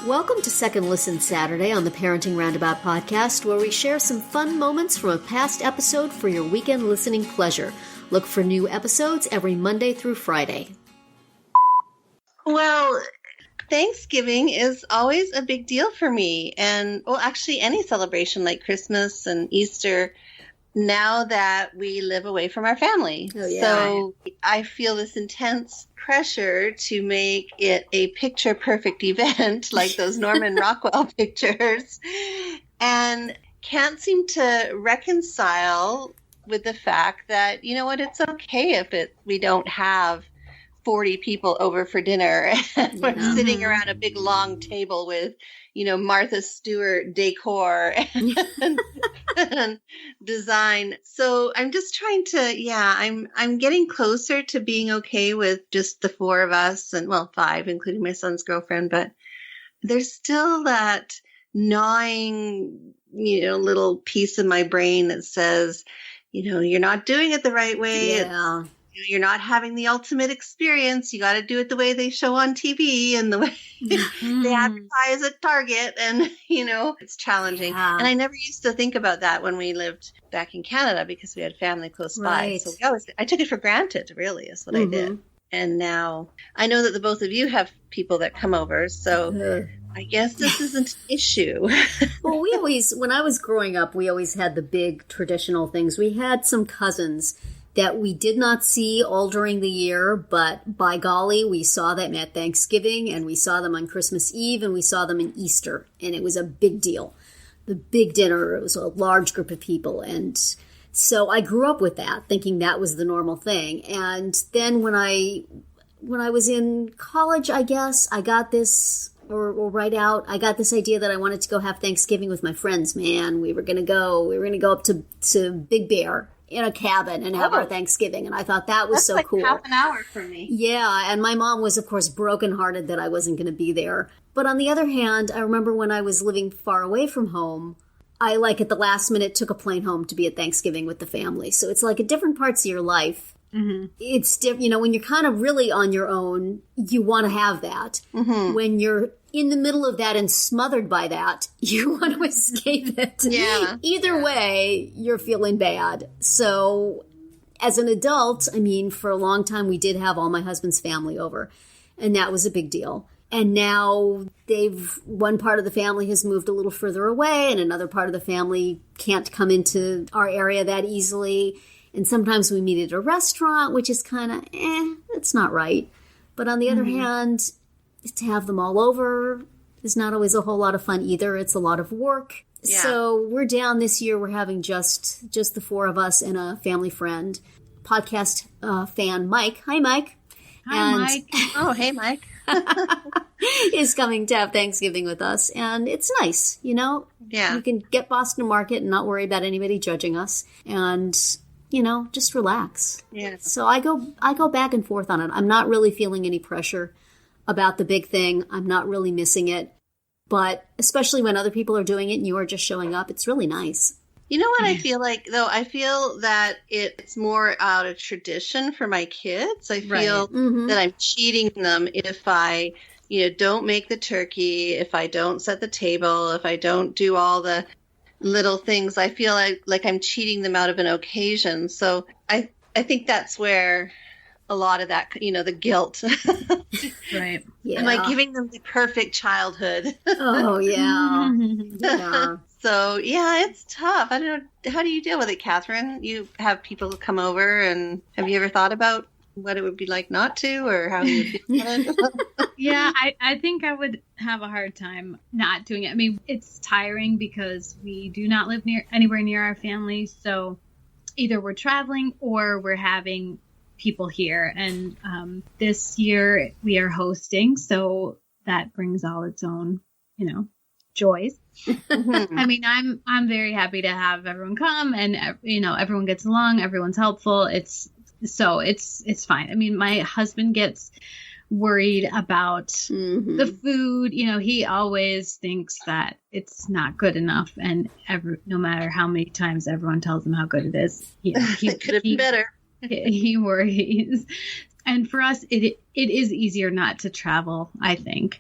Welcome to Second Listen Saturday on the Parenting Roundabout podcast, where we share some fun moments from a past episode for your weekend listening pleasure. Look for new episodes every Monday through Friday. Well, Thanksgiving is always a big deal for me. And, well, actually any celebration like Christmas and Easter, now that we live away from our family. Oh, yeah. So I feel this intense pressure to make it a picture-perfect event like those Norman Rockwell pictures, and can't seem to reconcile with the fact that, you know what, it's okay if we don't have 40 people over for dinner and we're sitting around a big long table with, you know, Martha Stewart decor and design. So I'm just trying to, I'm getting closer to being okay with just the four of us, and well, five, including my son's girlfriend, but there's still that gnawing, you know, little piece of my brain that says, you know, you're not doing it the right way. Yeah. You're not having the ultimate experience. You got to do it the way they show on TV and the way they advertise at Target. And, you know, it's challenging. Yeah. And I never used to think about that when we lived back in Canada because we had family close by. So I took it for granted, really, is what I did. And now I know that the both of you have people that come over. So I guess this isn't an issue. Well, when I was growing up, we always had the big traditional things. We had some cousins that we did not see all during the year, but by golly, we saw them at Thanksgiving, and we saw them on Christmas Eve, and we saw them in Easter, and it was a big deal. The big dinner, it was a large group of people, and so I grew up with that, thinking that was the normal thing. And then when I was in college, I guess, I got this, or right out, I got this idea that I wanted to go have Thanksgiving with my friends, man. We were going to go up to Big Bear in a cabin and have our Thanksgiving. And I thought that was so cool. Half an hour for me. Yeah. And my mom was, of course, brokenhearted that I wasn't going to be there. But on the other hand, I remember when I was living far away from home, I at the last minute took a plane home to be at Thanksgiving with the family. So it's like at different parts of your life. It's you know, when you're kind of really on your own, you want to have that. When you're in the middle of that and smothered by that, you want to escape it. Yeah. Either way, you're feeling bad. So as an adult, I mean, for a long time, we did have all my husband's family over, and that was a big deal. And now one part of the family has moved a little further away, and another part of the family can't come into our area that easily. And sometimes we meet at a restaurant, which is kind of, it's not right. But on the other hand, to have them all over is not always a whole lot of fun either. It's a lot of work. Yeah. So we're down this year. We're having just the four of us and a family friend, podcast fan, Mike. Hi, Mike. Hi, Mike. Oh, hey, Mike. Is coming to have Thanksgiving with us. And it's nice, you know? Yeah. We can get Boston Market and not worry about anybody judging us. And, you know, just relax. Yeah. So I go back and forth on it. I'm not really feeling any pressure about the big thing. I'm not really missing it. But especially when other people are doing it and you are just showing up, it's really nice. You know what I feel like, though? I feel that it's more out of tradition for my kids. I feel that I'm cheating them if I, you know, don't make the turkey, if I don't set the table, if I don't do all the little things. I feel like I'm cheating them out of an occasion. So I think that's where a lot of that, you know, the guilt. Right. Yeah. Am I giving them the perfect childhood? Oh, yeah. Yeah. So, yeah, it's tough. I don't know. How do you deal with it, Catherine? You have people come over, and have you ever thought about what it would be like not to, or how you would feel about it? Yeah, I think I would have a hard time not doing it. I mean, it's tiring because we do not live anywhere near our family. So either we're traveling or we're having people here. And this year we are hosting, so that brings all its own, you know, joys. I mean, I'm very happy to have everyone come, and you know, everyone gets along, everyone's helpful. It's fine. I mean, my husband gets worried about the food. You know, he always thinks that it's not good enough, and no matter how many times everyone tells him how good it is, he it could have been better. He worries. And for us, it is easier not to travel, I think.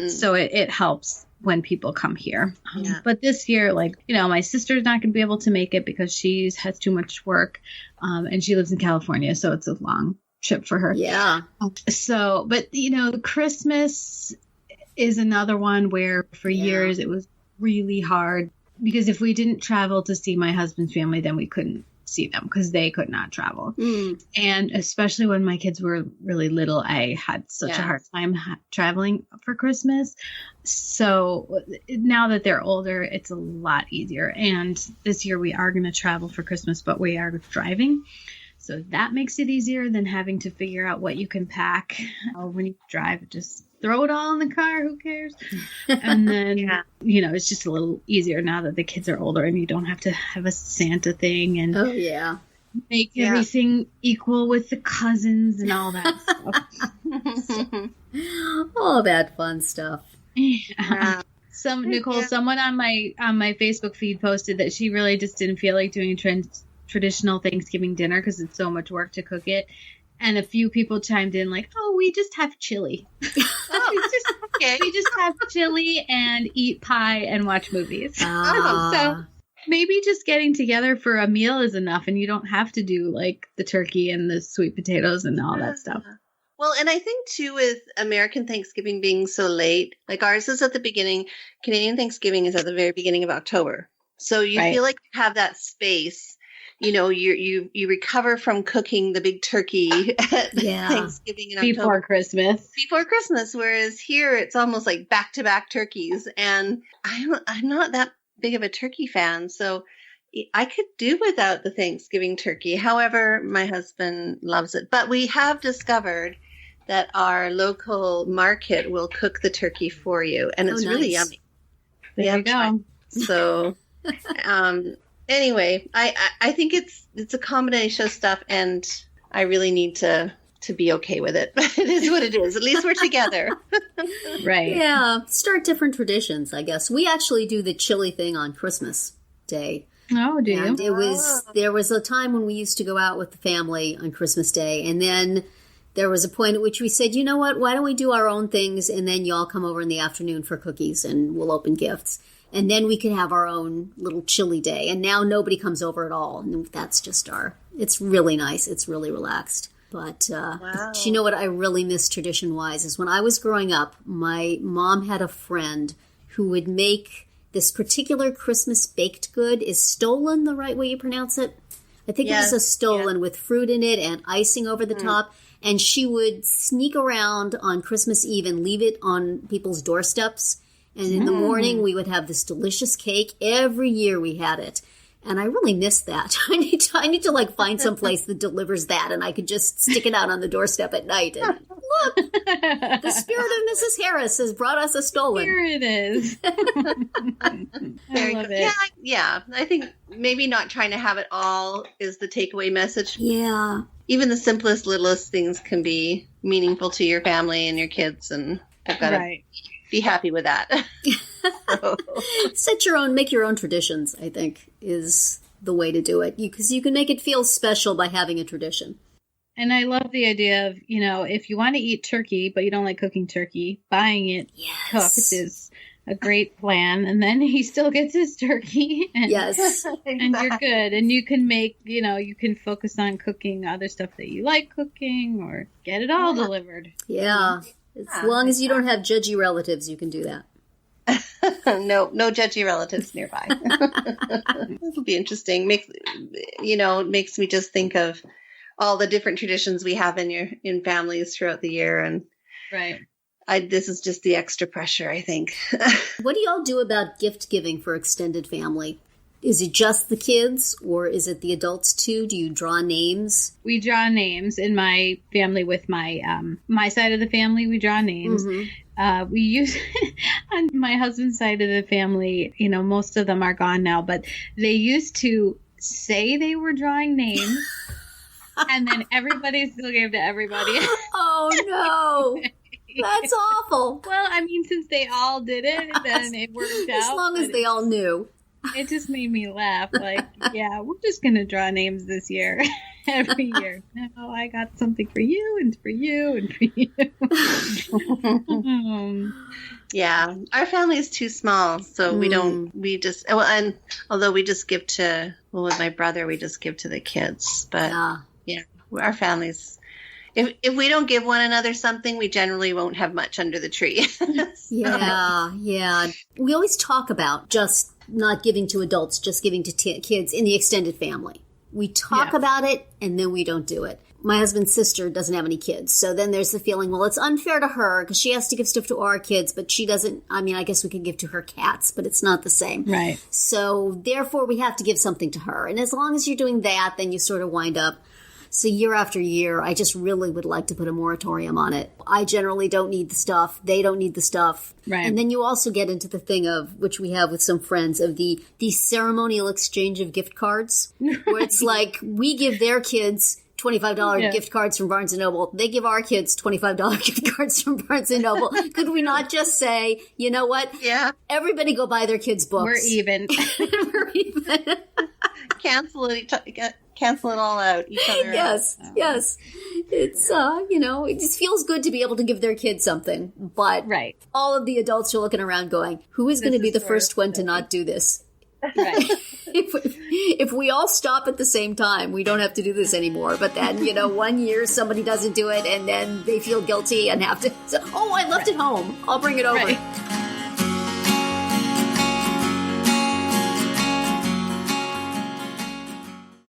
So it helps when people come here. But this year, like, my sister's not going to be able to make it because she has too much work. And she lives in California, so it's a long trip for her. Yeah. So, but, Christmas is another one where for years it was really hard because if we didn't travel to see my husband's family, then we couldn't see them because they could not travel. And especially when my kids were really little, I had such a hard time traveling for Christmas. So now that they're older, it's a lot easier. And this year we are going to travel for Christmas, but we are driving. So that makes it easier than having to figure out what you can pack. When you drive, just throw it all in the car. Who cares? And then, it's just a little easier now that the kids are older and you don't have to have a Santa thing and make everything equal with the cousins and all that stuff. All that fun stuff. Nicole, someone on my Facebook feed posted that she really just didn't feel like doing traditional Thanksgiving dinner because it's so much work to cook it. And a few people chimed in like, oh, we just have chili. We just have chili and eat pie and watch movies. So maybe just getting together for a meal is enough and you don't have to do like the turkey and the sweet potatoes and all that stuff. Well, and I think too with American Thanksgiving being so late, like ours is at the beginning, Canadian Thanksgiving is at the very beginning of October. So you feel like you have that space. You recover from cooking the big turkey at Thanksgiving in October. Before Christmas, whereas here it's almost like back-to-back turkeys. And I'm not that big of a turkey fan, so I could do without the Thanksgiving turkey. However, my husband loves it. But we have discovered that our local market will cook the turkey for you, and it's really yummy. There you go. So... anyway, I think it's a combination of stuff, and I really need to be okay with it. But it is what it is. At least we're together. Right. Yeah. Start different traditions, I guess. We actually do the chili thing on Christmas Day. Oh, do you? And there was a time when we used to go out with the family on Christmas Day, and then there was a point at which we said, you know what, why don't we do our own things, and then y'all come over in the afternoon for cookies, and we'll open gifts. And then we can have our own little chili day. And now nobody comes over at all. And that's just it's really nice. It's really relaxed. But you know what I really miss tradition-wise is when I was growing up, my mom had a friend who would make this particular Christmas baked good. Is stollen the right way you pronounce it? I think it was a stollen with fruit in it and icing over the top. And she would sneak around on Christmas Eve and leave it on people's doorsteps. And in the morning, we would have this delicious cake. Every year we had it. And I really miss that. I need to like find some place that delivers that, and I could just stick it out on the doorstep at night. And look, the spirit of Mrs. Harris has brought us a stolen. Here it is. I love it. Yeah. I think maybe not trying to have it all is the takeaway message. Yeah. Even the simplest, littlest things can be meaningful to your family and your kids, and I've got to be happy with that. Make your own traditions, I think, is the way to do it. Because you can make it feel special by having a tradition. And I love the idea of, if you want to eat turkey, but you don't like cooking turkey, buying it cooked is a great plan. And then he still gets his turkey. And, and you're good. And you can make, you can focus on cooking other stuff that you like cooking or get it all delivered. Yeah. As long as you don't have judgy relatives, you can do that. No judgy relatives nearby. It'll be interesting. It makes me just think of all the different traditions we have in families throughout the year, and this is just the extra pressure, I think. What do y'all do about gift giving for extended family? Is it just the kids, or is it the adults too? Do you draw names? We draw names in my family with my my side of the family. We draw names. Mm-hmm. We use on my husband's side of the family. Most of them are gone now, but they used to say they were drawing names, and then everybody still gave to everybody. Oh no. That's awful. Well, I mean, since they all did it, then it worked out. As long as they all knew. It just made me laugh. Like, yeah, we're just going to draw names this year. Every year. No, I got something for you and for you and for you. Yeah, our family is too small, so we just, well, and although we just give to, well, with my brother, we just give to the kids. But yeah, our families, if we don't give one another something, we generally won't have much under the tree. Yeah. We always talk about just not giving to adults, just giving to kids in the extended family. We talk about it, and then we don't do it. My husband's sister doesn't have any kids, so then there's the feeling, well, it's unfair to her because she has to give stuff to our kids, but she doesn't. I mean, I guess we could give to her cats, but it's not the same. Right. So therefore, we have to give something to her. And as long as you're doing that, then you sort of wind up. So year after year, I just really would like to put a moratorium on it. I generally don't need the stuff. They don't need the stuff. Right. And then you also get into the thing of, which we have with some friends, of the ceremonial exchange of gift cards, where it's like we give their kids $25 gift cards from Barnes & Noble. They give our kids $25 gift cards from Barnes & Noble. Could we not just say, you know what? Yeah. Everybody go buy their kids books. We're even. We're even. Cancel it all out. Each other Yes. It's, it just feels good to be able to give their kids something. But all of the adults are looking around going, who is going to be the first one to not do this? Right. If we all stop at the same time, we don't have to do this anymore. But then, 1 year somebody doesn't do it and then they feel guilty and have to, I left it home. I'll bring it over. Right.